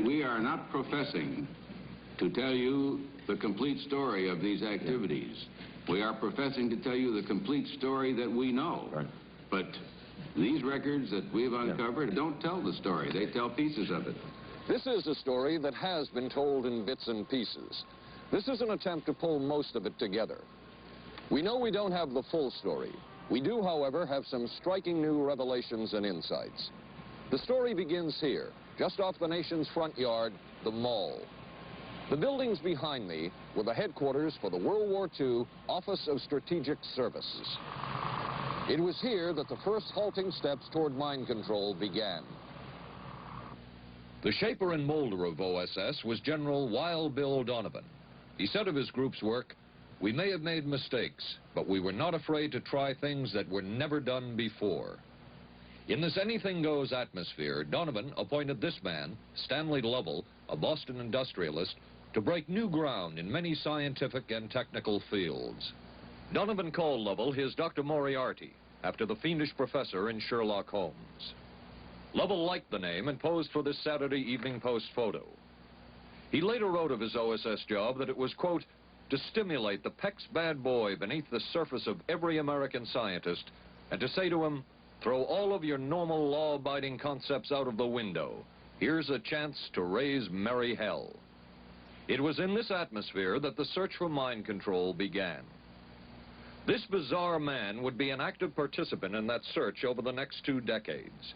We are not professing to tell you the complete story of these activities. We are professing to tell you the complete story that we know. Right. But these records that we've uncovered don't tell the story. They tell pieces of it. This is a story that has been told in bits and pieces. This is an attempt to pull most of it together. We know we don't have the full story. We do, however, have some striking new revelations and insights. The story begins here, just off the nation's front yard, the Mall. The buildings behind me were the headquarters for the World War II Office of Strategic Services. It was here that the first halting steps toward mind control began. The shaper and molder of OSS was General Wild Bill Donovan. He said of his group's work, "We may have made mistakes, but we were not afraid to try things that were never done before." In this anything-goes atmosphere, Donovan appointed this man, Stanley Lovell, a Boston industrialist, to break new ground in many scientific and technical fields. Donovan called Lovell his Dr. Moriarty, after the fiendish professor in Sherlock Holmes. Lovell liked the name and posed for this Saturday Evening Post photo. He later wrote of his OSS job that it was, quote, to stimulate the Peck's bad boy beneath the surface of every American scientist and to say to him, throw all of your normal law-abiding concepts out of the window. Here's a chance to raise merry hell. It was in this atmosphere that the search for mind control began. This bizarre man would be an active participant in that search over the next 2 decades.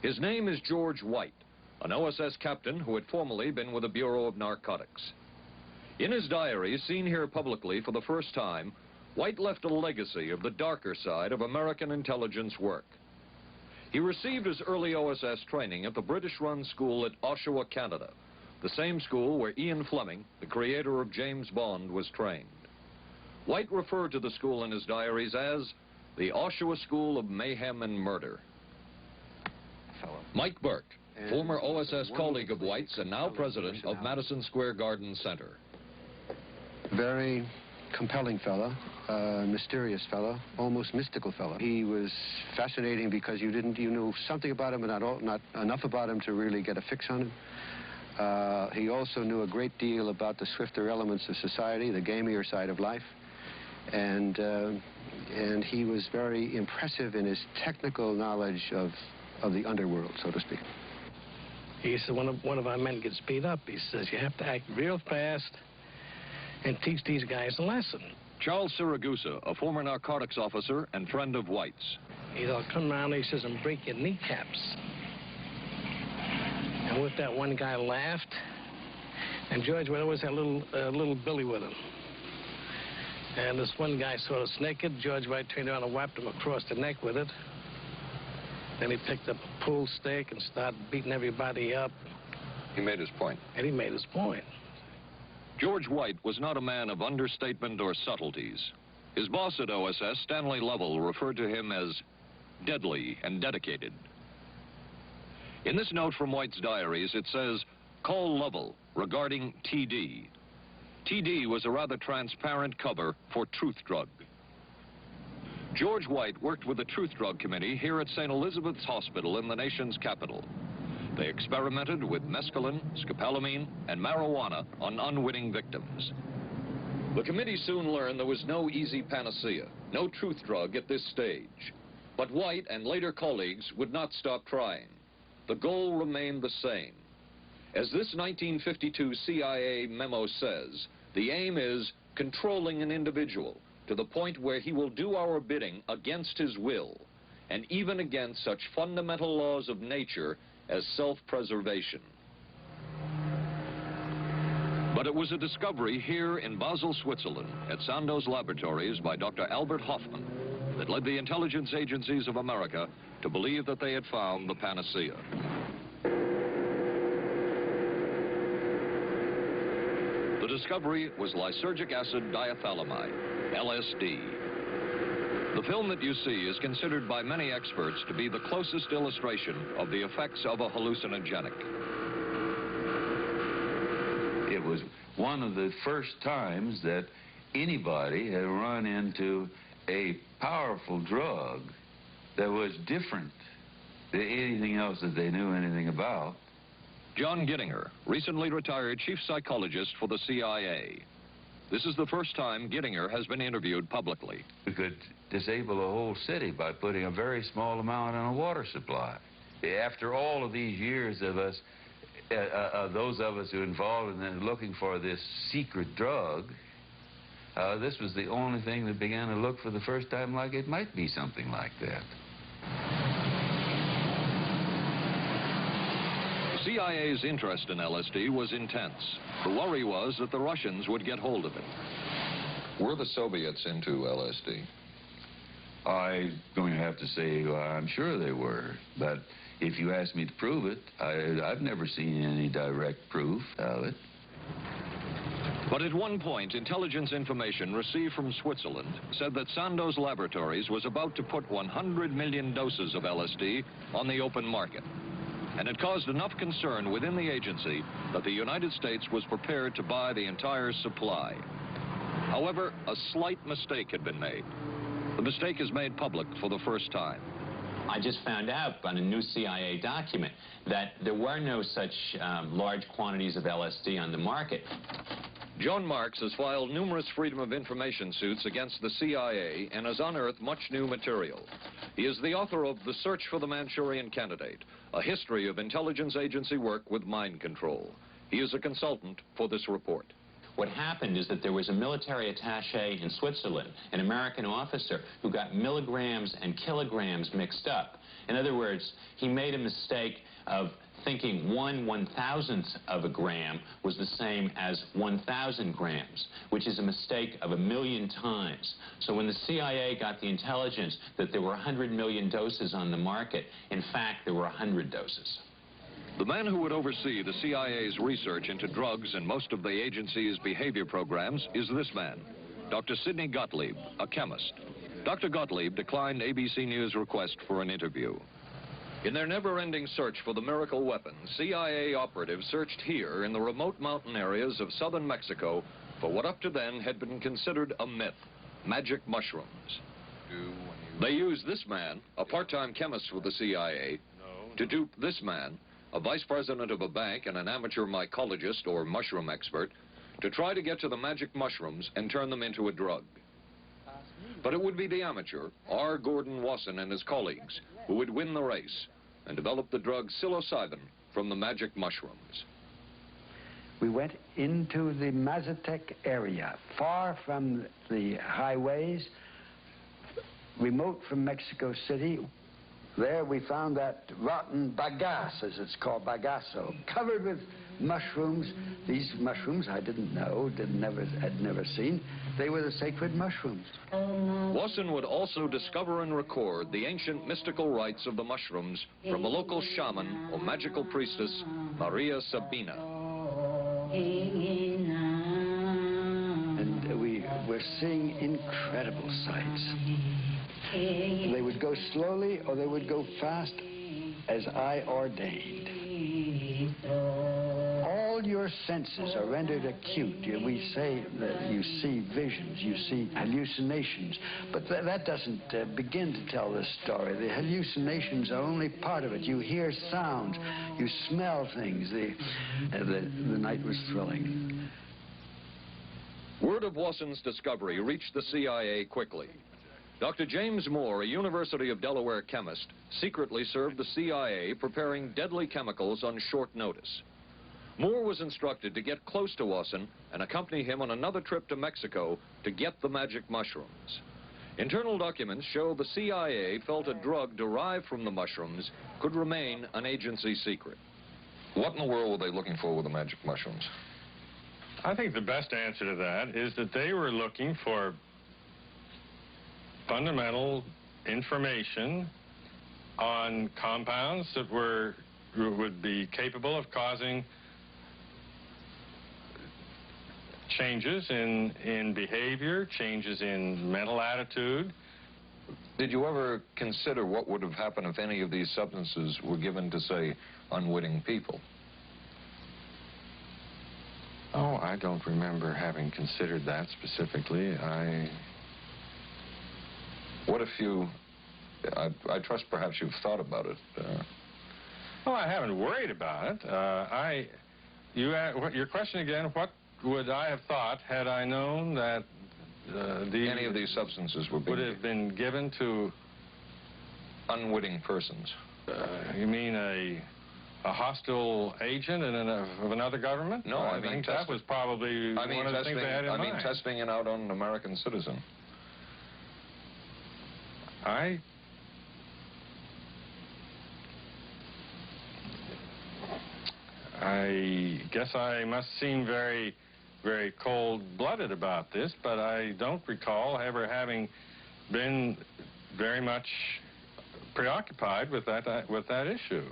His name is George White, an OSS captain who had formerly been with the Bureau of Narcotics. In his diary, seen here publicly for the first time, White left a legacy of the darker side of American intelligence work. He received his early OSS training at the British-run school at Oshawa, Canada, the same school where Ian Fleming, the creator of James Bond, was trained. White referred to the school in his diaries as the Oshawa School of Mayhem and Murder. Mike Burke, former OSS colleague of White's and now president of Madison Square Garden Center. Very compelling fellow, mysterious fellow, almost mystical fellow. He was fascinating because you knew something about him, but not enough about him to really get a fix on him. He also knew a great deal about the swifter elements of society, the gamier side of life, and he was very impressive in his technical knowledge of the underworld, so to speak. He said one of our men gets beat up. He says you have to act real fast and teach these guys a lesson. Charles Siragusa, a former narcotics officer and friend of White's. He'll come around, he says, and break your kneecaps. And with that, one guy laughed, and George would always have a little Billy with him. And this one guy sort of naked. George White turned around and whapped him across the neck with it. Then he picked up a pool stick and started beating everybody up. He made his point. And he made his point. George White was not a man of understatement or subtleties. His boss at OSS, Stanley Lovell, referred to him as deadly and dedicated. In this note from White's diaries, it says, call Lovell regarding TD. TD was a rather transparent cover for Truth Drug. George White worked with the Truth Drug Committee here at St. Elizabeth's Hospital in the nation's capital. They experimented with mescaline, scopolamine, and marijuana on unwitting victims. The committee soon learned there was no easy panacea, no truth drug at this stage. But White and later colleagues would not stop trying. The goal remained the same. As this 1952 CIA memo says, the aim is controlling an individual to the point where he will do our bidding against his will, and even against such fundamental laws of nature as self-preservation. But it was a discovery here in Basel, Switzerland, at Sandoz Laboratories by Dr. Albert Hoffman that led the intelligence agencies of America to believe that they had found the panacea. The discovery was lysergic acid diethylamide, LSD. The film that you see is considered by many experts to be the closest illustration of the effects of a hallucinogenic. It was one of the first times that anybody had run into a powerful drug that was different than anything else that they knew anything about, John Gittinger, recently retired chief psychologist for the CIA. This is the first time Gittinger has been interviewed publicly. We could disable a whole city by putting a very small amount on a water supply. After all of these years of us, those of us who are involved in then looking for this secret drug, this was the only thing that began to look for the first time like it might be something like that. The CIA's interest in LSD was intense. The worry was that the Russians would get hold of it. Were the Soviets into LSD? I'm going to have to say I'm sure they were, but if you ask me to prove it, I've never seen any direct proof of it. But at one point, intelligence information received from Switzerland said that Sandoz Laboratories was about to put 100 million doses of LSD on the open market. And it caused enough concern within the agency that the United States was prepared to buy the entire supply. However, a slight mistake had been made. The mistake is made public for the first time. I just found out on a new CIA document that there were no such large quantities of LSD on the market. John Marks has filed numerous Freedom of Information suits against the CIA and has unearthed much new material. He is the author of The Search for the Manchurian Candidate, a history of intelligence agency work with mind control. He is a consultant for this report. What happened is that there was a military attaché in Switzerland, an American officer, who got milligrams and kilograms mixed up. In other words, he made a mistake of thinking 1/1000th of a gram was the same as 1,000 grams, which is a mistake of 1,000,000 times. So when the CIA got the intelligence that there were 100 million doses on the market, in fact, there were 100 doses. The man who would oversee the CIA's research into drugs and most of the agency's behavior programs is this man, Dr. Sidney Gottlieb, a chemist. Dr. Gottlieb declined ABC News' request for an interview. In their never-ending search for the miracle weapon, CIA operatives searched here in the remote mountain areas of southern Mexico for what up to then had been considered a myth, magic mushrooms. They used this man, a part-time chemist for the CIA, to dupe this man, a vice president of a bank and an amateur mycologist or mushroom expert, to try to get to the magic mushrooms and turn them into a drug. But it would be the amateur, R. Gordon Wasson and his colleagues, who would win the race and develop the drug psilocybin from the magic mushrooms. We went into the Mazatec area, far from the highways, remote from Mexico City. There we found that rotten bagasse, as it's called, bagasso, covered with mushrooms. These mushrooms I didn't know, had never seen. They were the sacred mushrooms. Wasson would also discover and record the ancient mystical rites of the mushrooms from a local shaman or magical priestess, Maria Sabina. And we were seeing incredible sights. They would go slowly or they would go fast as I ordained. All your senses are rendered acute. We say that you see visions, you see hallucinations, but that doesn't begin to tell the story. The hallucinations are only part of it. You hear sounds, you smell things. The night was thrilling. Word of Wasson's discovery reached the CIA quickly. Dr. James Moore, a University of Delaware chemist, secretly served the CIA preparing deadly chemicals on short notice. Moore was instructed to get close to Wasson and accompany him on another trip to Mexico to get the magic mushrooms. Internal documents show the CIA felt a drug derived from the mushrooms could remain an agency secret. What in the world were they looking for with the magic mushrooms? I think the best answer to that is that they were looking for fundamental information on compounds that would be capable of causing changes in behavior, changes in mental attitude. Did you ever consider what would have happened if any of these substances were given to, say, unwitting people? Oh, I don't remember having considered that specifically. What if you, I trust perhaps you've thought about it. Well, I haven't worried about it. Your question again, what would I have thought had I known that any of these substances would have been given to unwitting persons? You mean a hostile agent of another government? No, I mean think that was probably one of the things they had in mind. I mean testing it out on an American citizen. I guess I must seem very, very cold-blooded about this, but I don't recall ever having been very much preoccupied with that issue.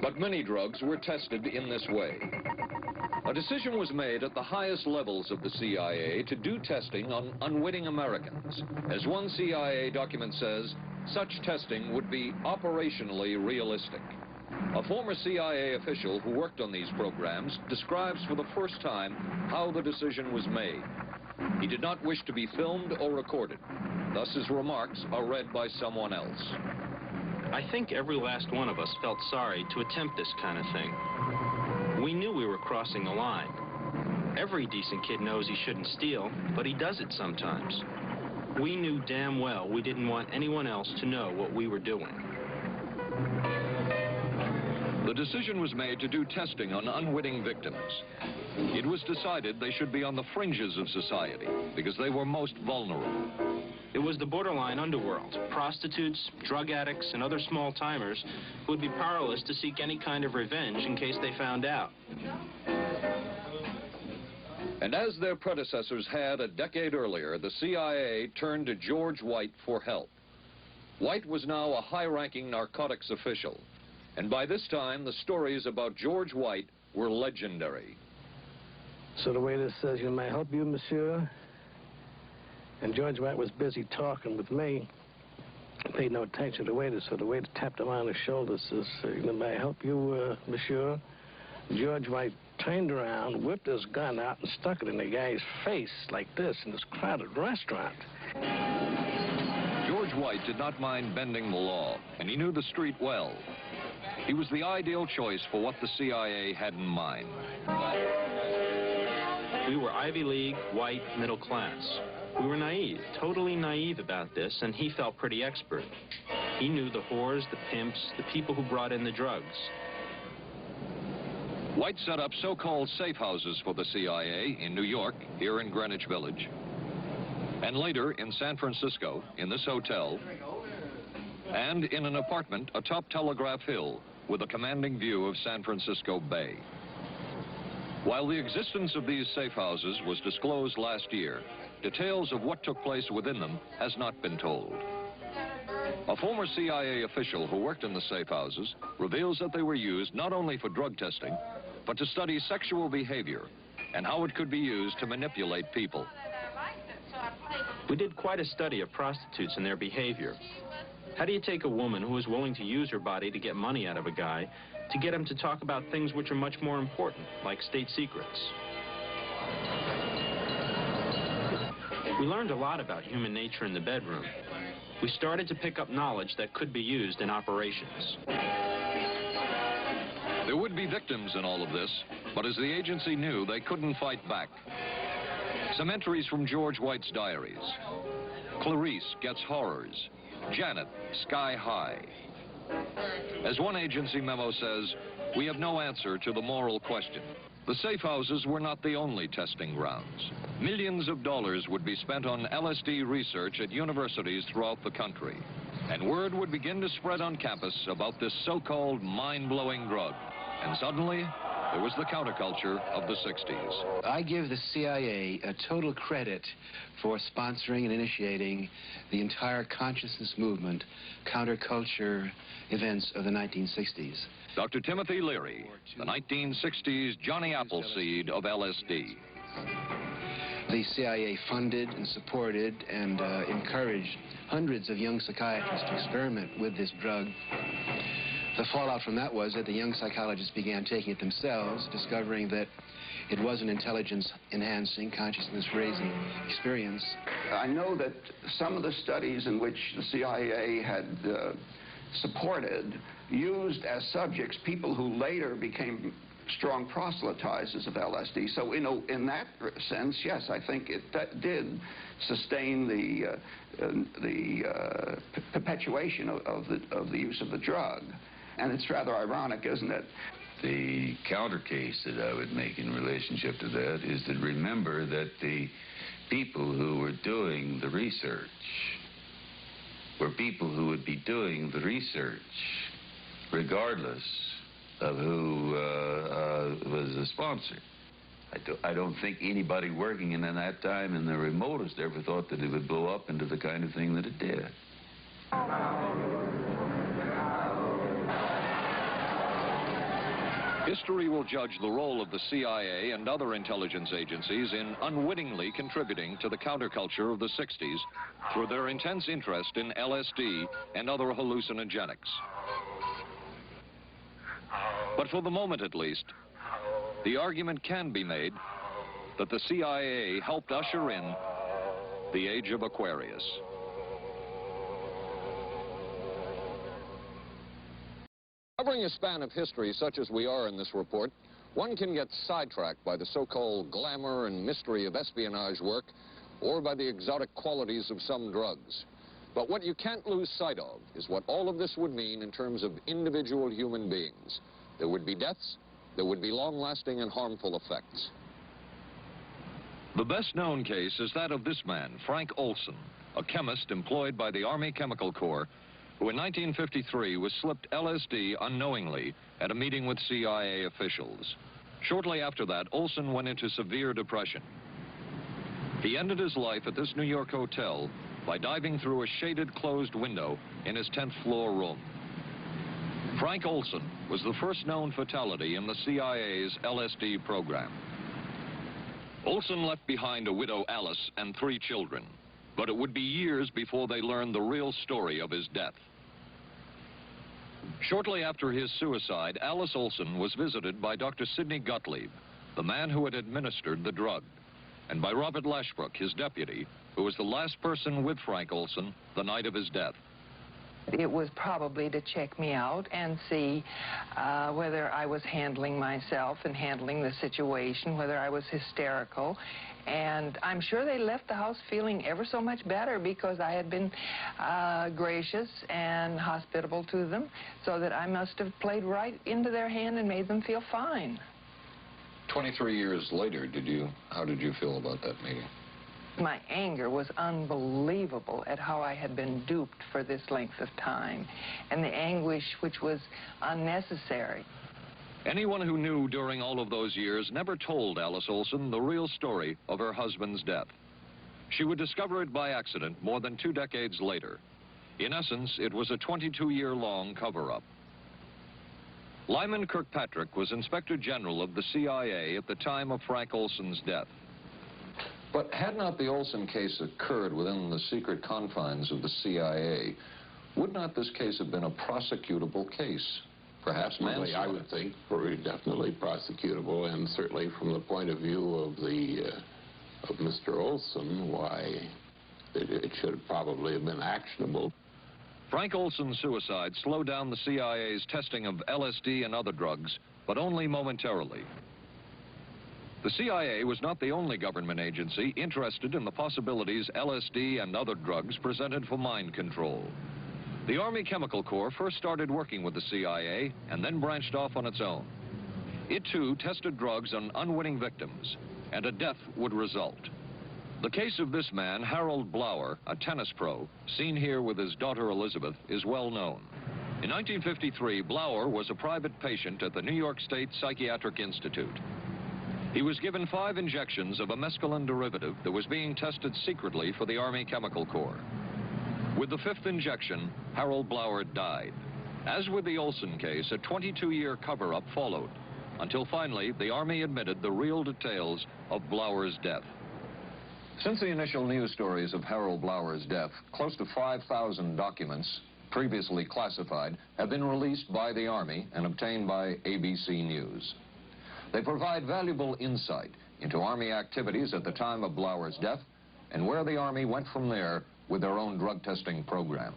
But many drugs were tested in this way. A decision was made at the highest levels of the CIA to do testing on unwitting Americans. As one CIA document says, such testing would be operationally realistic. A former CIA official who worked on these programs describes for the first time how the decision was made. He did not wish to be filmed or recorded. Thus his remarks are read by someone else. I think every last one of us felt sorry to attempt this kind of thing. We knew we were crossing the line. Every decent kid knows he shouldn't steal, but he does it sometimes. We knew damn well we didn't want anyone else to know what we were doing. The decision was made to do testing on unwitting victims. It was decided they should be on the fringes of society because they were most vulnerable. It was the borderline underworld, prostitutes, drug addicts, and other small-timers who would be powerless to seek any kind of revenge in case they found out. And as their predecessors had a decade earlier, the CIA turned to George White for help. White was now a high-ranking narcotics official. And by this time, the stories about George White were legendary. So the waiter says, "May I help you, monsieur?" And George White was busy talking with me. I paid no attention to the waiter, so the waiter tapped him on the shoulder, says, "May I help you, monsieur?" George White turned around, whipped his gun out, and stuck it in the guy's face like this in this crowded restaurant. George White did not mind bending the law, and he knew the street well. He was the ideal choice for what the CIA had in mind. We were Ivy League, white, middle class. We were naive, totally naive about this, and he felt pretty expert. He knew the whores, the pimps, the people who brought in the drugs. White set up so-called safe houses for the CIA in New York, here in Greenwich Village, and later in San Francisco, in this hotel, and in an apartment atop Telegraph Hill with a commanding view of San Francisco Bay. While the existence of these safe houses was disclosed last year, details of what took place within them has not been told. A former CIA official who worked in the safe houses reveals that they were used not only for drug testing, but to study sexual behavior and how it could be used to manipulate people. We did quite a study of prostitutes and their behavior. How do you take a woman who is willing to use her body to get money out of a guy to get him to talk about things which are much more important, like state secrets? We learned a lot about human nature in the bedroom. We started to pick up knowledge that could be used in operations. There would be victims in all of this, but as the agency knew, they couldn't fight back. Some entries from George White's diaries. Clarice gets horrors. Janet, sky high. As one agency memo says, we have no answer to the moral question. The safe houses were not the only testing grounds. Millions of dollars would be spent on LSD research at universities throughout the country. And word would begin to spread on campus about this so-called mind-blowing drug. And suddenly, there was the counterculture of the 60s. I give the CIA a total credit for sponsoring and initiating the entire consciousness movement, counterculture events of the 1960s. Dr. Timothy Leary, the 1960s Johnny Appleseed of LSD. The CIA funded and supported and encouraged hundreds of young psychiatrists to experiment with this drug. The fallout from that was that the young psychologists began taking it themselves, discovering that it was an intelligence-enhancing, consciousness-raising experience. I know that some of the studies in which the CIA had supported, used as subjects people who later became strong proselytizers of LSD. So, in that sense, yes, I think it did sustain the perpetuation of the use of the drug. And it's rather ironic, isn't it? The counter case that I would make in relationship to that is to remember that the people who were doing the research were people who would be doing the research regardless of who was the sponsor. I don't think anybody working in that time in the remotest ever thought that it would blow up into the kind of thing that it did. History will judge the role of the CIA and other intelligence agencies in unwittingly contributing to the counterculture of the 60s through their intense interest in LSD and other hallucinogenics. But for the moment at least, the argument can be made that the CIA helped usher in the age of Aquarius. Covering a span of history such as we are in this report, one can get sidetracked by the so-called glamour and mystery of espionage work or by the exotic qualities of some drugs. But what you can't lose sight of is what all of this would mean in terms of individual human beings. There would be deaths, there would be long-lasting and harmful effects. The best-known case is that of this man, Frank Olson, a chemist employed by the Army Chemical Corps, who in 1953 was slipped LSD unknowingly at a meeting with CIA officials. Shortly after that, Olson went into severe depression. He ended his life at this New York hotel by diving through a shaded closed window in his 10th floor room. Frank Olson was the first known fatality in the CIA's LSD program. Olson left behind a widow, Alice, and 3 children. But it would be years before they learned the real story of his death. Shortly after his suicide, Alice Olson was visited by Dr. Sidney Gottlieb, the man who had administered the drug, and by Robert Lashbrook, his deputy, who was the last person with Frank Olson the night of his death. It was probably to check me out and see whether I was handling myself and handling the situation, whether I was hysterical. And I'm sure they left the house feeling ever so much better because I had been gracious and hospitable to them, so that I must have played right into their hand and made them feel fine. 23 years later, how did you feel about that meeting? My anger was unbelievable at how I had been duped for this length of time, and the anguish which was unnecessary. Anyone who knew during all of those years never told Alice Olson the real story of her husband's death. She would discover it by accident more than 2 decades later. In essence, it was a 22-year-long cover-up. Lyman Kirkpatrick was Inspector General of the CIA at the time of Frank Olson's death. But had not the Olson case occurred within the secret confines of the CIA, would not this case have been a prosecutable case? Perhaps manslaughter? I would think very definitely prosecutable, and certainly from the point of view of Mr. Olson, why it should probably have been actionable. Frank Olson's suicide slowed down the CIA's testing of LSD and other drugs, but only momentarily. The CIA was not the only government agency interested in the possibilities LSD and other drugs presented for mind control. The Army Chemical Corps first started working with the CIA and then branched off on its own. It, too, tested drugs on unwitting victims, and a death would result. The case of this man, Harold Blower, a tennis pro, seen here with his daughter Elizabeth, is well known. In 1953, Blower was a private patient at the New York State Psychiatric Institute. He was given 5 injections of a mescaline derivative that was being tested secretly for the Army Chemical Corps. With the 5th injection, Harold Blower died. As with the Olson case, a 22-year cover-up followed, until finally the Army admitted the real details of Blower's death. Since the initial news stories of Harold Blower's death, close to 5,000 documents, previously classified, have been released by the Army and obtained by ABC News. They provide valuable insight into Army activities at the time of Blower's death and where the Army went from there with their own drug testing program.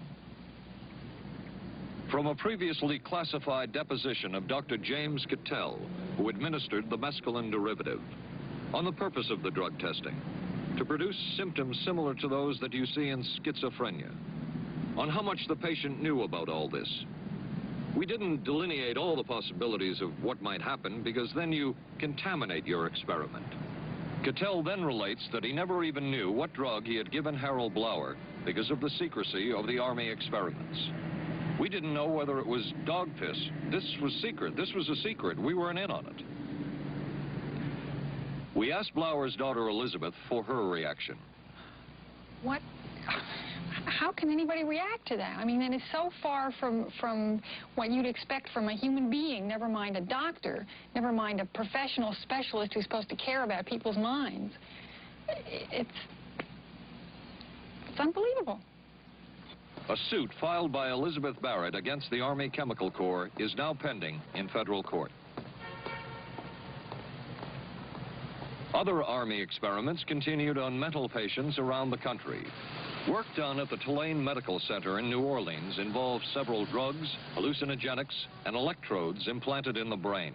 From a previously classified deposition of Dr. James Cattell, who administered the mescaline derivative, on the purpose of the drug testing, to produce symptoms similar to those that you see in schizophrenia, on how much the patient knew about all this. We didn't delineate all the possibilities of what might happen because then you contaminate your experiment. Cattell then relates that he never even knew what drug he had given Harold Blauer because of the secrecy of the Army experiments. We didn't know whether it was dog piss. This was secret. This was a secret. We weren't in on it. We asked Blauer's daughter Elizabeth for her reaction. What? How can anybody react to that? I mean, that is so far from what you'd expect from a human being, never mind a doctor, never mind a professional specialist who's supposed to care about people's minds. It's unbelievable. A suit filed by Elizabeth Barrett against the Army Chemical Corps is now pending in federal court. Other Army experiments continued on mental patients around the country. Work done at the Tulane Medical Center in New Orleans involved several drugs, hallucinogenics, and electrodes implanted in the brain.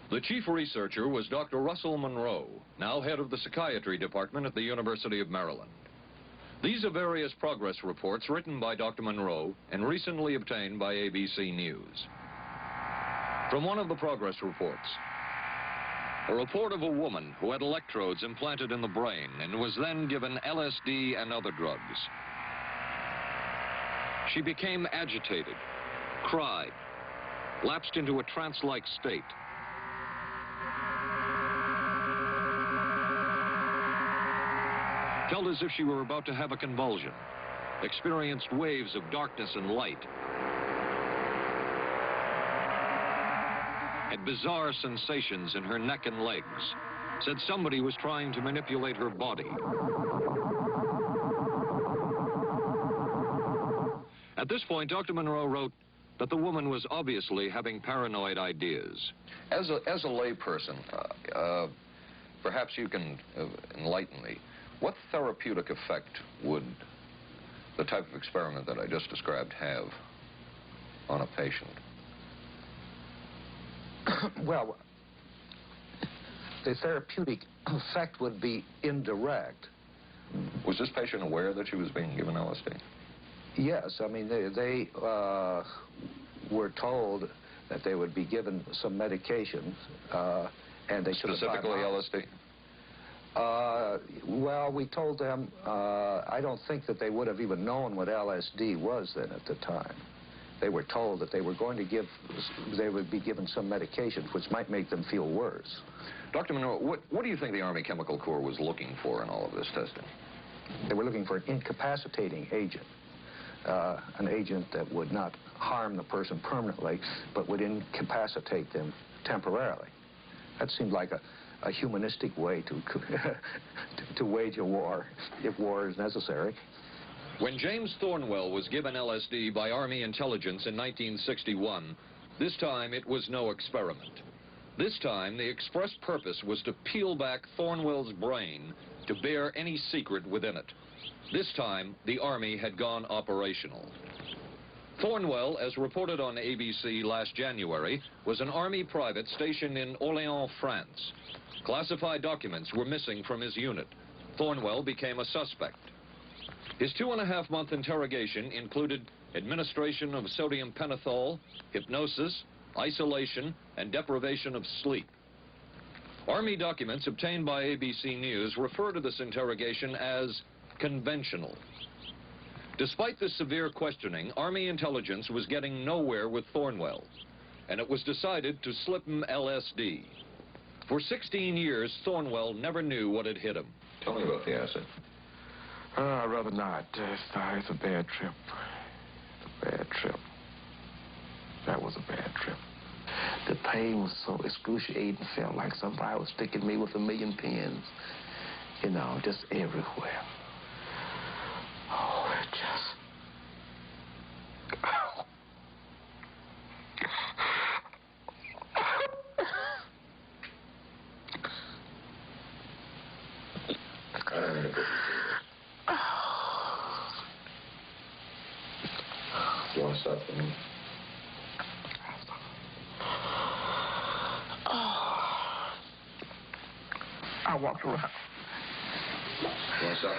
The chief researcher was Dr. Russell Monroe, now head of the psychiatry department at the University of Maryland. These are various progress reports written by Dr. Monroe and recently obtained by ABC News. From one of the progress reports, a report of a woman who had electrodes implanted in the brain and was then given LSD and other drugs. She became agitated, cried, lapsed into a trance-like state. Felt as if she were about to have a convulsion, experienced waves of darkness and light, had bizarre sensations in her neck and legs, said somebody was trying to manipulate her body. At this point, Dr. Monroe wrote that the woman was obviously having paranoid ideas. As a layperson, perhaps you can enlighten me. What therapeutic effect would the type of experiment that I just described have on a patient? Well, the therapeutic effect would be indirect. Was this patient aware that she was being given LSD? Yes, I mean, they were told that they would be given some medication, and they should have... Specifically LSD? Well, we told them, I don't think that they would have even known what LSD was then at the time. They were told that they were going to they would be given some medication which might make them feel worse. Dr. Monroe, what do you think the Army Chemical Corps was looking for in all of this testing? They were looking for an incapacitating agent, an agent that would not harm the person permanently, but would incapacitate them temporarily. That seemed like a humanistic way to wage a war, if war is necessary. When James Thornwell was given LSD by Army intelligence in 1961, this time it was no experiment. This time the express purpose was to peel back Thornwell's brain to bear any secret within it. This time the Army had gone operational. Thornwell, as reported on ABC last January, was an Army private stationed in Orléans, France. Classified documents were missing from his unit. Thornwell became a suspect. His 2.5-month interrogation included administration of sodium pentothal, hypnosis, isolation, and deprivation of sleep. Army documents obtained by ABC News refer to this interrogation as conventional. Despite this severe questioning, Army intelligence was getting nowhere with Thornwell, and it was decided to slip him LSD. For 16 years, Thornwell never knew what had hit him. Tell me about the acid. I'd rather not. It's a bad trip. It's a bad trip. That was a bad trip. The pain was so excruciating. Felt like somebody was sticking me with 1,000,000 pins. You know, just everywhere. Oh, it just... You want to stop for me? I walked around. What's that?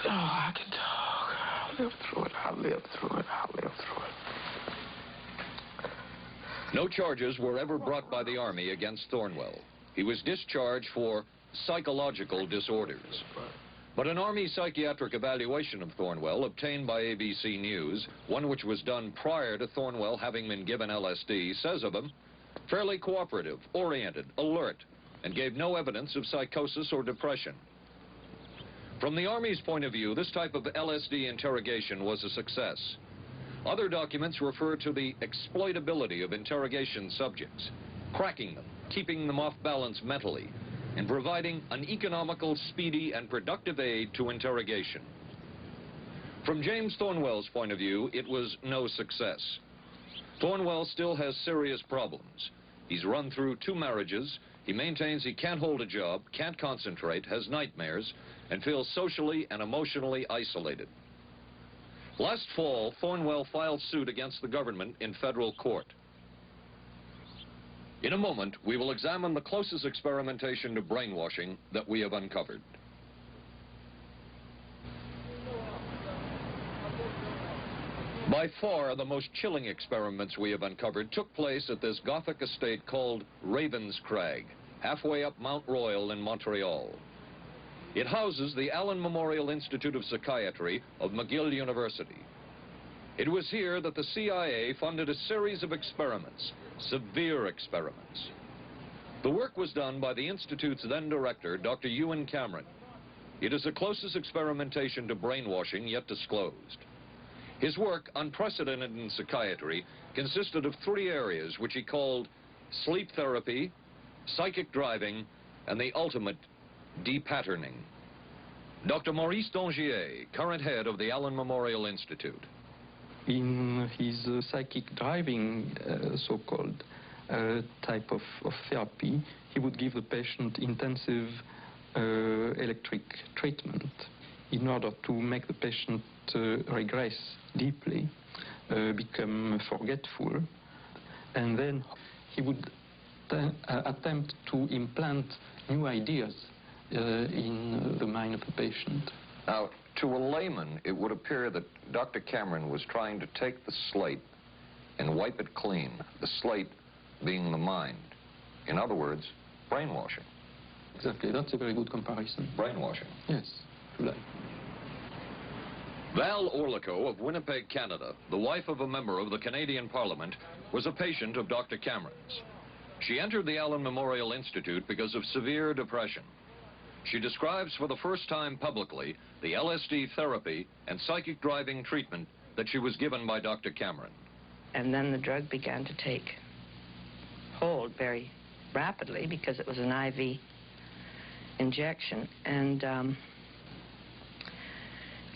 Oh, I can talk. I'll live through it. I'll live through it. I'll live through it. No charges were ever brought by the Army against Thornwell. He was discharged for psychological disorders. But an Army psychiatric evaluation of Thornwell obtained by ABC News, one which was done prior to Thornwell having been given LSD, says of him, fairly cooperative, oriented, alert, and gave no evidence of psychosis or depression. From the Army's point of view, this type of LSD interrogation was a success. Other documents refer to the exploitability of interrogation subjects, cracking them, keeping them off balance mentally, and providing an economical, speedy, and productive aid to interrogation. From James Thornwell's point of view, it was no success. Thornwell still has serious problems. He's run through 2 marriages. He maintains he can't hold a job, can't concentrate, has nightmares, and feels socially and emotionally isolated. Last fall, Thornwell filed suit against the government in federal court. In a moment, we will examine the closest experimentation to brainwashing that we have uncovered. By far, the most chilling experiments we have uncovered took place at this Gothic estate called Ravenscrag, halfway up Mount Royal in Montreal. It houses the Allen Memorial Institute of Psychiatry of McGill University. It was here that the CIA funded a series of experiments, severe experiments. The work was done by the Institute's then director, Dr. Ewan Cameron. It is the closest experimentation to brainwashing yet disclosed. His work, unprecedented in psychiatry, consisted of 3 areas which he called sleep therapy, psychic driving, and the ultimate depatterning. Dr. Maurice Dongier, current head of the Allen Memorial Institute. In his psychic driving, so-called type of therapy, he would give the patient intensive electric treatment in order to make the patient regress deeply, become forgetful, and then he would attempt to implant new ideas in the mind of the patient. Now, to a layman, it would appear that Dr. Cameron was trying to take the slate and wipe it clean, the slate being the mind. In other words, brainwashing. Exactly, that's a very good comparison. Brainwashing. Yes, if you like. Val Orlico of Winnipeg, Canada, the wife of a member of the Canadian Parliament, was a patient of Dr. Cameron's. She entered the Allen Memorial Institute because of severe depression. She describes for the first time publicly the LSD therapy and psychic driving treatment that she was given by Dr. Cameron. And then the drug began to take hold very rapidly because it was an IV injection. And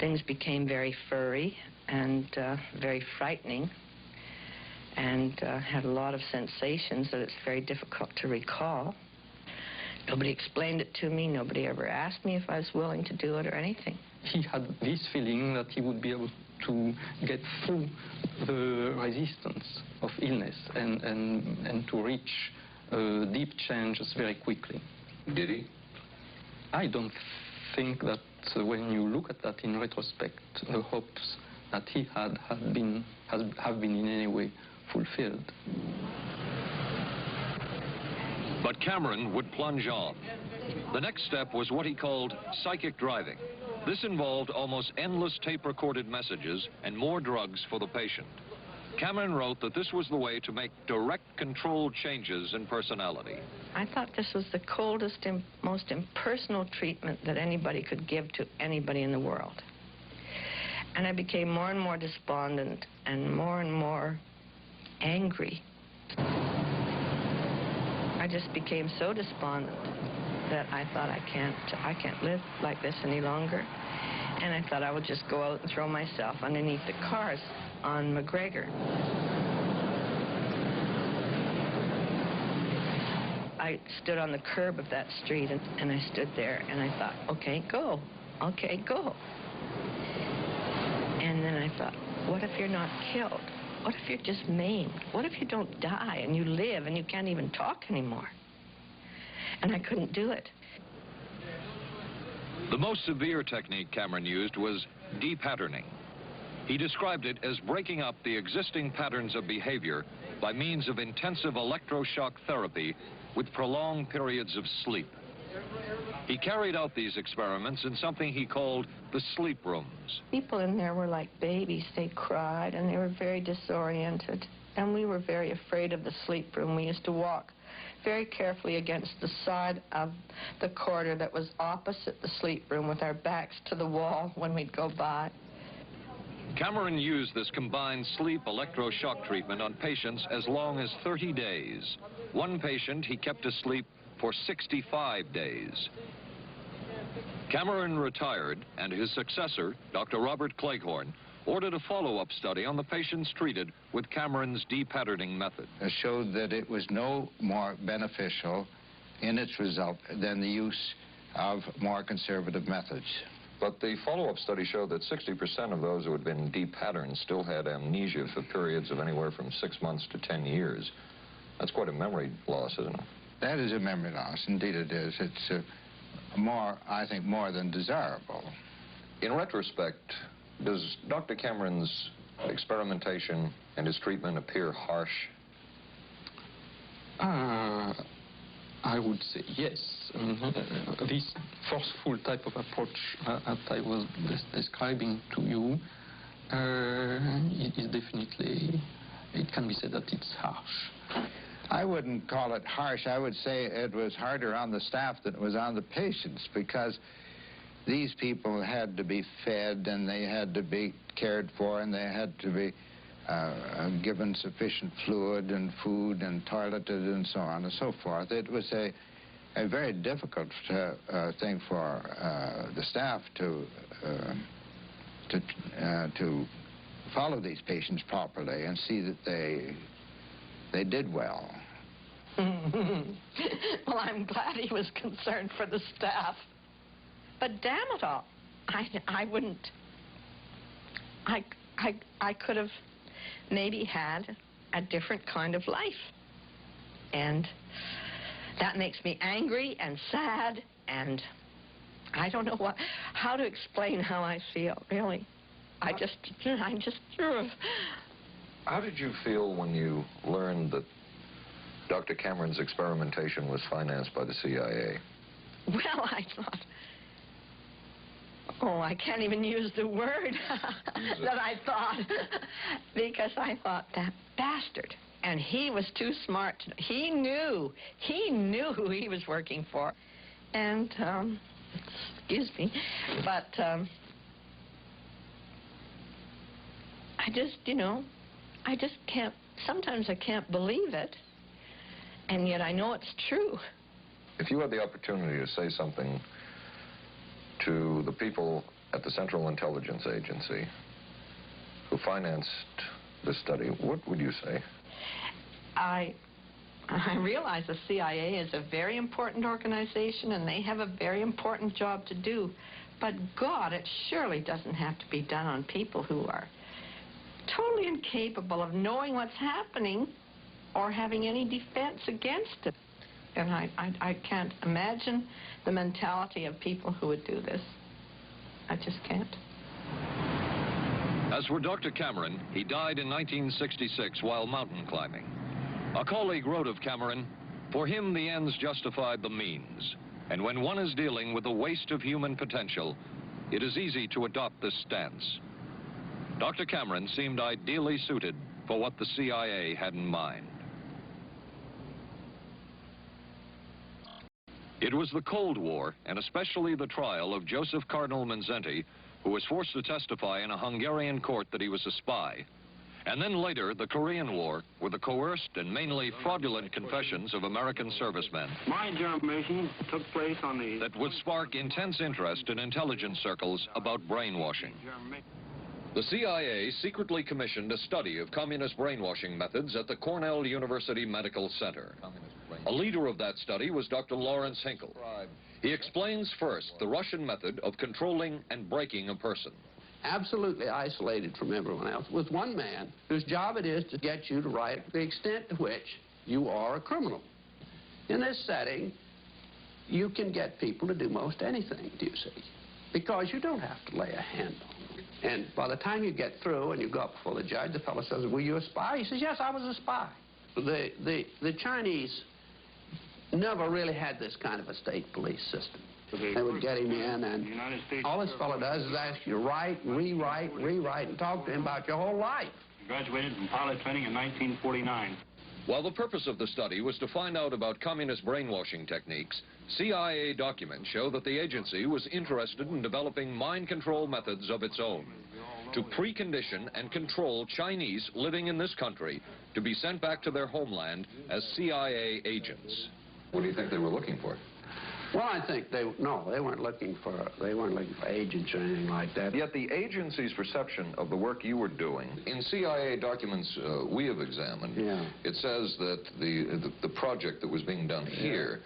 things became very furry and very frightening, and had a lot of sensations that it's very difficult to recall. Nobody explained it to me. Nobody ever asked me if I was willing to do it or anything. He had this feeling that he would be able to get through the resistance of illness and to reach deep changes very quickly. Did he? I don't think that when you look at that in retrospect, the hopes that he had have been in any way fulfilled. But Cameron would plunge on. The next step was what he called psychic driving. This involved almost endless tape-recorded messages and more drugs for the patient. Cameron wrote that this was the way to make direct controlled changes in personality. I thought this was the coldest and most impersonal treatment that anybody could give to anybody in the world. And I became more and more despondent and more angry. I just became so despondent that I thought I can't live like this any longer. And I thought I would just go out and throw myself underneath the cars on McGregor. I stood on the curb of that street and I stood there and I thought, okay, go. Okay, go. And then I thought, what if you're not killed? What if you're just maimed? What if you don't die and you live and you can't even talk anymore? And I couldn't do it. The most severe technique Cameron used was de-patterning. He described it as breaking up the existing patterns of behavior by means of intensive electroshock therapy with prolonged periods of sleep. He carried out these experiments in something he called the sleep rooms. People in there were like babies. They cried and they were very disoriented. And we were very afraid of the sleep room. We used to walk very carefully against the side of the corridor that was opposite the sleep room with our backs to the wall when we'd go by. Cameron used this combined sleep electroshock treatment on patients as long as 30 days. One patient he kept asleep for 65 days. Cameron retired, and his successor, Dr. Robert Cleghorn, ordered a follow-up study on the patients treated with Cameron's de-patterning method. It showed that it was no more beneficial in its result than the use of more conservative methods. But the follow-up study showed that 60% of those who had been de-patterned still had amnesia for periods of anywhere from 6 months to 10 years. That's quite a memory loss, isn't it? That is a memory loss. Indeed it is. It's I think, more than desirable. In retrospect, does Dr. Cameron's experimentation and his treatment appear harsh? I would say yes. I mean, this forceful type of approach that I was describing to you is definitely, it can be said that it's harsh. I wouldn't call it harsh. I would say it was harder on the staff than it was on the patients, because these people had to be fed and they had to be cared for and they had to be given sufficient fluid and food and toileted and so on and so forth. It was a very difficult thing for the staff to follow these patients properly and see that they did well. Well, I'm glad he was concerned for the staff. But damn it all, I wouldn't. I could have maybe had a different kind of life. And that makes me angry and sad, and I don't know how to explain how I feel, really. I'm just... How did you feel when you learned that Dr. Cameron's experimentation was financed by the CIA? Well, I thought... Oh, I can't even use the word that I thought, because I thought, that bastard. And he was too smart. He knew who he was working for. And, excuse me, but I just, I just can't, sometimes I can't believe it, and yet I know it's true. If you had the opportunity to say something to the people at the Central Intelligence Agency who financed this study, what would you say? I realize the CIA is a very important organization and they have a very important job to do, but God, it surely doesn't have to be done on people who are totally incapable of knowing what's happening or having any defense against it. And I can't imagine the mentality of people who would do this. I just can't. As for Dr. Cameron, he died in 1966 while mountain climbing. A colleague wrote of Cameron, "For him, the ends justified the means. And when one is dealing with the waste of human potential, it is easy to adopt this stance." Dr. Cameron seemed ideally suited for what the CIA had in mind. It was the Cold War, and especially the trial of Joseph Cardinal Mindszenty, who was forced to testify in a Hungarian court that he was a spy. And then later, the Korean War, with the coerced and mainly fraudulent confessions of American servicemen. My information took place on the... That would spark intense interest in intelligence circles about brainwashing. The CIA secretly commissioned a study of communist brainwashing methods at the Cornell University Medical Center. A leader of that study was Dr. Lawrence Hinkle. He explains first the Russian method of controlling and breaking a person. Absolutely isolated from everyone else, with one man whose job it is to get you to write the extent to which you are a criminal. In this setting, you can get people to do most anything, do you see? Because you don't have to lay a hand on them. And by the time you get through and you go up before the judge, the fellow says, were you a spy? He says, yes, I was a spy. The Chinese never really had this kind of a state police system. They would get him in, and all this fellow does is ask you to write, rewrite, and talk to him about your whole life. Graduated from pilot training in 1949. While the purpose of the study was to find out about communist brainwashing techniques, CIA documents show that the agency was interested in developing mind control methods of its own to precondition and control Chinese living in this country to be sent back to their homeland as CIA agents. What do you think they were looking for? Well, I think they weren't looking for agents or anything like that. Yet the agency's perception of the work you were doing, in CIA documents we have examined, it says that the project that was being done here,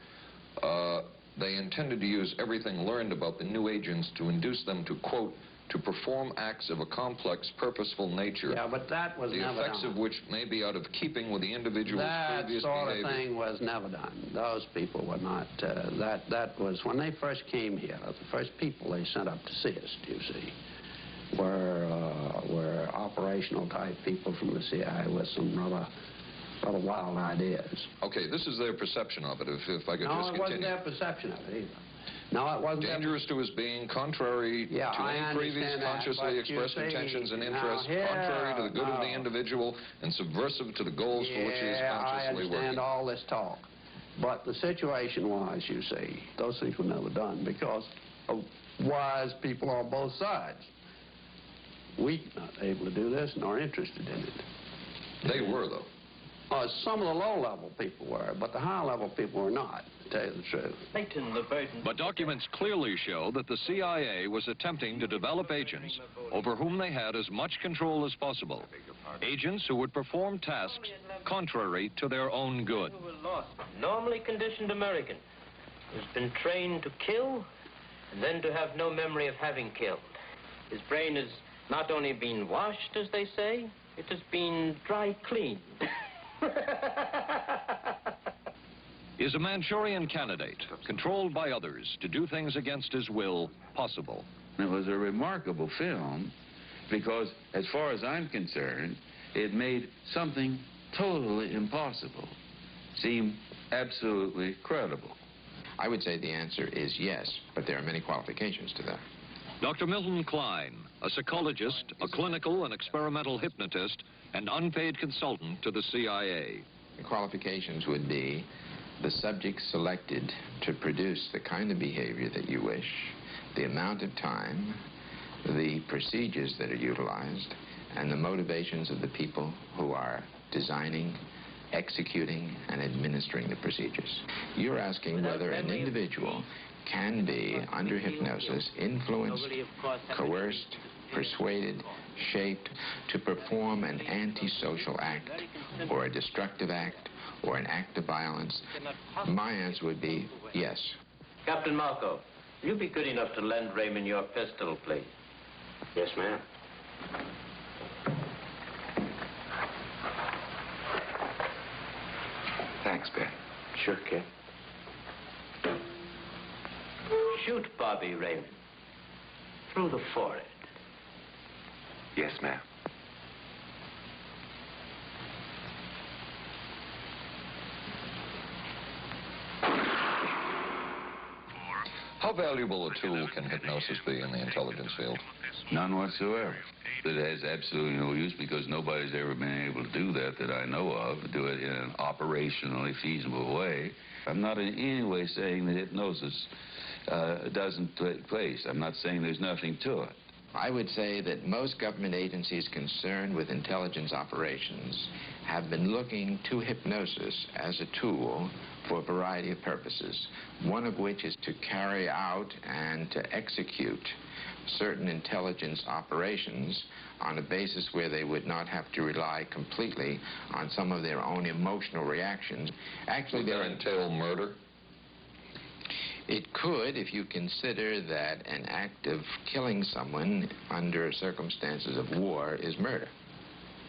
they intended to use everything learned about the new agents to induce them to, quote, to perform acts of a complex, purposeful nature. Yeah, but that was never done. The effects of which may be out of keeping with the individual's previous behavior. That sort of thing was never done. Those people were not, that was, when they first came here, the first people they sent up to see us, do you see, were operational type people from the CIA with some rather wild ideas. Okay, this is their perception of it, if I could just continue. No, it wasn't their perception of it either. No, it wasn't. Dangerous to his being, contrary to any previous consciously expressed intentions and interests, contrary to the good of the individual, and subversive to the goals for which he is consciously working. I understand all this talk. But the situation was, you see, those things were never done because of wise people on both sides. We were not able to do this nor interested in it. They were, though. Some of the low-level people were, but the high-level people were not, to tell you the truth. But documents clearly show that the CIA was attempting to develop agents over whom they had as much control as possible. Agents who would perform tasks contrary to their own good. Normally conditioned American who's been trained to kill and then to have no memory of having killed. His brain has not only been washed, as they say, it has been dry cleaned. Is a Manchurian candidate, controlled by others to do things against his will, possible? It was a remarkable film because, as far as I'm concerned, it made something totally impossible seem absolutely credible. I would say the answer is yes, but there are many qualifications to that. Dr. Milton Klein, a psychologist, a clinical and experimental hypnotist, and unpaid consultant to the CIA. The qualifications would be the subject selected to produce the kind of behavior that you wish, the amount of time, the procedures that are utilized, and the motivations of the people who are designing, executing, and administering the procedures. You're asking whether an individual can be, under hypnosis, influenced, coerced, persuaded, shaped to perform an antisocial act, or a destructive act, or an act of violence. My answer would be yes. Captain Marco, will you be good enough to lend Raymond your pistol, please? Yes, ma'am. Thanks, Ben. Sure, kid. Shoot Bobby, Raymond. Through the forehead. Yes, ma'am. How valuable a tool can hypnosis be in the intelligence field? None whatsoever. It has absolutely no use because nobody's ever been able to do that I know of, do it in an operationally feasible way. I'm not in any way saying that hypnosis doesn't take place. I'm not saying there's nothing to it. I would say that most government agencies concerned with intelligence operations have been looking to hypnosis as a tool for a variety of purposes, one of which is to carry out and to execute certain intelligence operations on a basis where they would not have to rely completely on some of their own emotional reactions. Actually, would that entail murder? It could, if you consider that an act of killing someone under circumstances of war is murder.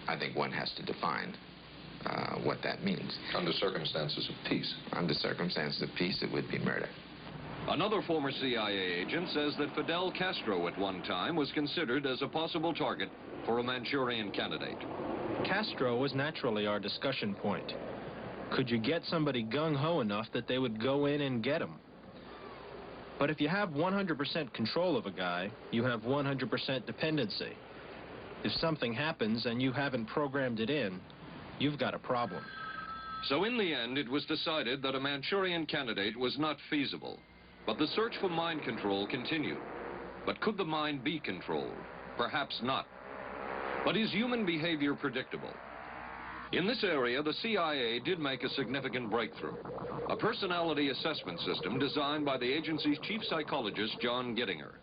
I think one has to define what that means. Under circumstances of peace? Under circumstances of peace, it would be murder. Another former CIA agent says that Fidel Castro at one time was considered as a possible target for a Manchurian candidate. Castro was naturally our discussion point. Could you get somebody gung-ho enough that they would go in and get him? But if you have 100% control of a guy, you have 100% dependency. If something happens and you haven't programmed it in, you've got a problem. So in the end, it was decided that a Manchurian candidate was not feasible. But the search for mind control continued. But could the mind be controlled? Perhaps not. But is human behavior predictable? In this area, the CIA did make a significant breakthrough. A personality assessment system designed by the agency's chief psychologist, John Gittinger.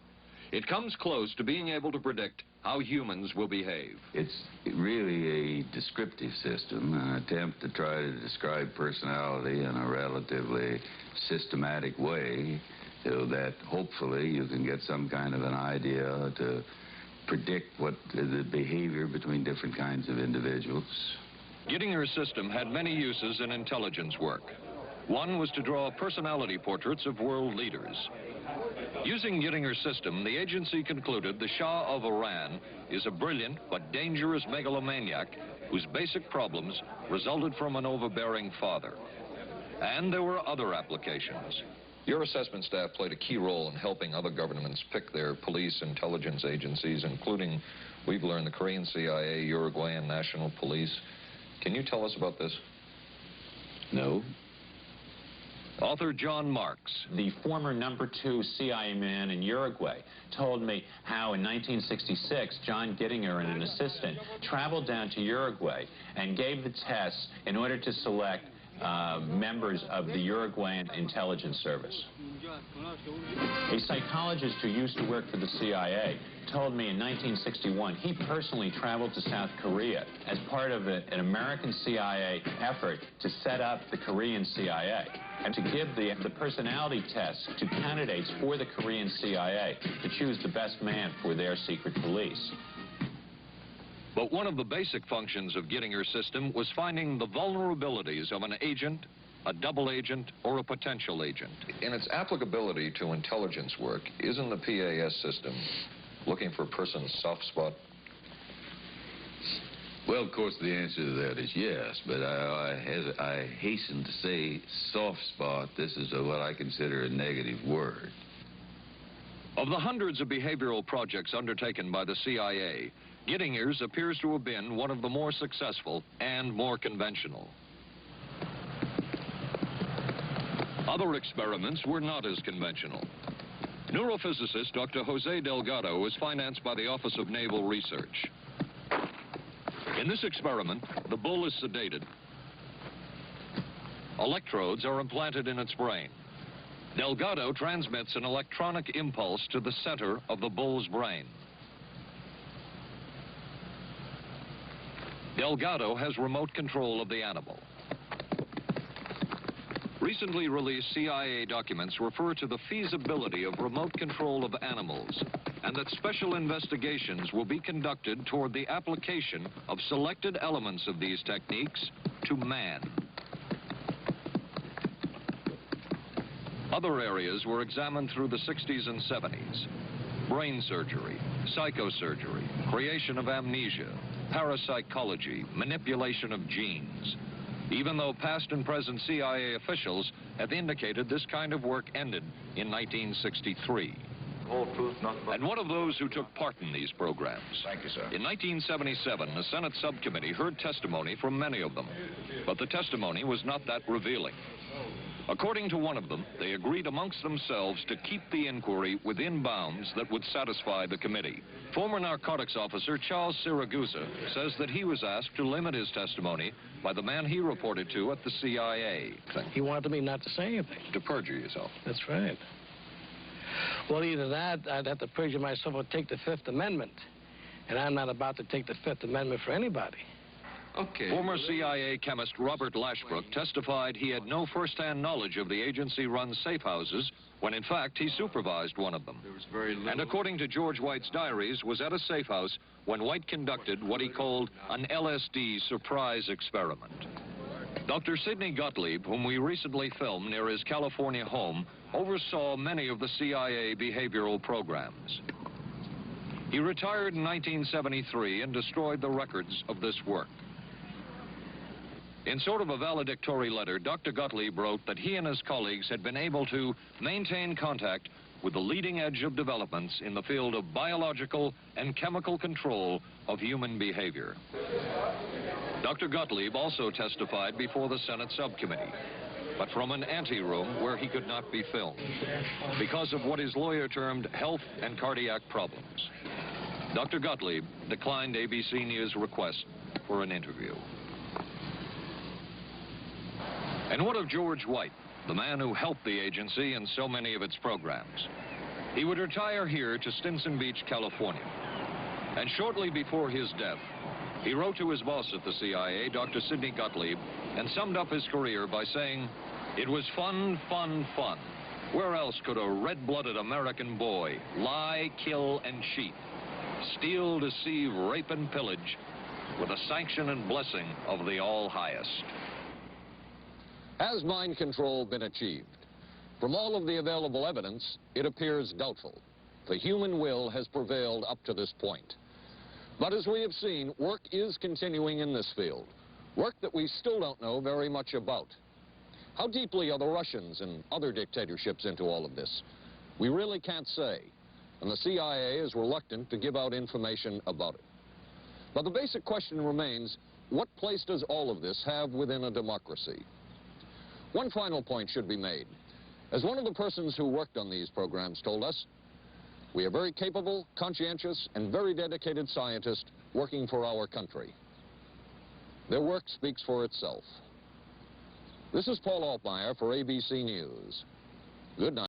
It comes close to being able to predict how humans will behave. It's really a descriptive system, an attempt to try to describe personality in a relatively systematic way so that hopefully you can get some kind of an idea to predict what the behavior between different kinds of individuals. Gittinger's system had many uses in intelligence work. One was to draw personality portraits of world leaders. Using Gittinger's system, the agency concluded the Shah of Iran is a brilliant but dangerous megalomaniac whose basic problems resulted from an overbearing father. And there were other applications. Your assessment staff played a key role in helping other governments pick their police intelligence agencies, including, we've learned, the Korean CIA, Uruguayan National Police. Can you tell us about this? No. Author John Marks. The former #2 CIA man in Uruguay told me how in 1966 John Gittinger and an assistant traveled down to Uruguay and gave the tests in order to select members of the Uruguayan intelligence service. A psychologist who used to work for the CIA told me in 1961 he personally traveled to South Korea as part of an American CIA effort to set up the Korean CIA and to give the personality tests to candidates for the Korean CIA to choose the best man for their secret police. But one of the basic functions of Gittinger's system was finding the vulnerabilities of an agent, a double agent, or a potential agent. In its applicability to intelligence work, isn't the PAS system looking for a person's soft spot? Well, of course, the answer to that is yes, but I hasten to say soft spot. This is what I consider a negative word. Of the hundreds of behavioral projects undertaken by the CIA, Gittinger's appears to have been one of the more successful and more conventional. Other experiments were not as conventional. Neurophysicist Dr. Jose Delgado was financed by the Office of Naval Research. In this experiment, the bull is sedated. Electrodes are implanted in its brain. Delgado transmits an electronic impulse to the center of the bull's brain. Delgado has remote control of the animal. Recently released CIA documents refer to the feasibility of remote control of animals and that special investigations will be conducted toward the application of selected elements of these techniques to man. Other areas were examined through the 60s and 70s. Brain surgery, psychosurgery, creation of amnesia, parapsychology, manipulation of genes. Even though past and present CIA officials have indicated this kind of work ended in 1963. And one of those who took part in these programs. Thank you, sir. In 1977, a Senate subcommittee heard testimony from many of them, but the testimony was not that revealing. According to one of them, they agreed amongst themselves to keep the inquiry within bounds that would satisfy the committee. Former narcotics officer Charles Siragusa says that he was asked to limit his testimony by the man he reported to at the CIA. He wanted me not to say anything. To perjure yourself. That's right. Well, either that, I'd have to perjure myself or take the Fifth Amendment. And I'm not about to take the Fifth Amendment for anybody. Okay. Former CIA chemist Robert Lashbrook testified he had no first-hand knowledge of the agency-run safe houses when, in fact, he supervised one of them. And according to George White's diaries, was at a safe house when White conducted what he called an LSD surprise experiment. Dr. Sidney Gottlieb, whom we recently filmed near his California home, oversaw many of the CIA behavioral programs. He retired in 1973 and destroyed the records of this work. In sort of a valedictory letter, Dr. Gottlieb wrote that he and his colleagues had been able to maintain contact with the leading edge of developments in the field of biological and chemical control of human behavior. Dr. Gottlieb also testified before the Senate subcommittee, but from an anteroom where he could not be filmed because of what his lawyer termed health and cardiac problems. Dr. Gottlieb declined ABC News' request for an interview. And what of George White, the man who helped the agency in so many of its programs? He would retire here to Stinson Beach, California. And shortly before his death, he wrote to his boss at the CIA, Dr. Sidney Gottlieb, and summed up his career by saying, "It was fun, fun, fun. Where else could a red-blooded American boy lie, kill, and cheat, steal, deceive, rape, and pillage with the sanction and blessing of the All-Highest?" Has mind control been achieved? From all of the available evidence, it appears doubtful. The human will has prevailed up to this point. But as we have seen, work is continuing in this field, work that we still don't know very much about. How deeply are the Russians and other dictatorships into all of this? We really can't say, and the CIA is reluctant to give out information about it. But the basic question remains, what place does all of this have within a democracy? One final point should be made. As one of the persons who worked on these programs told us, we are very capable, conscientious, and very dedicated scientists working for our country. Their work speaks for itself. This is Paul Altmaier for ABC News. Good night.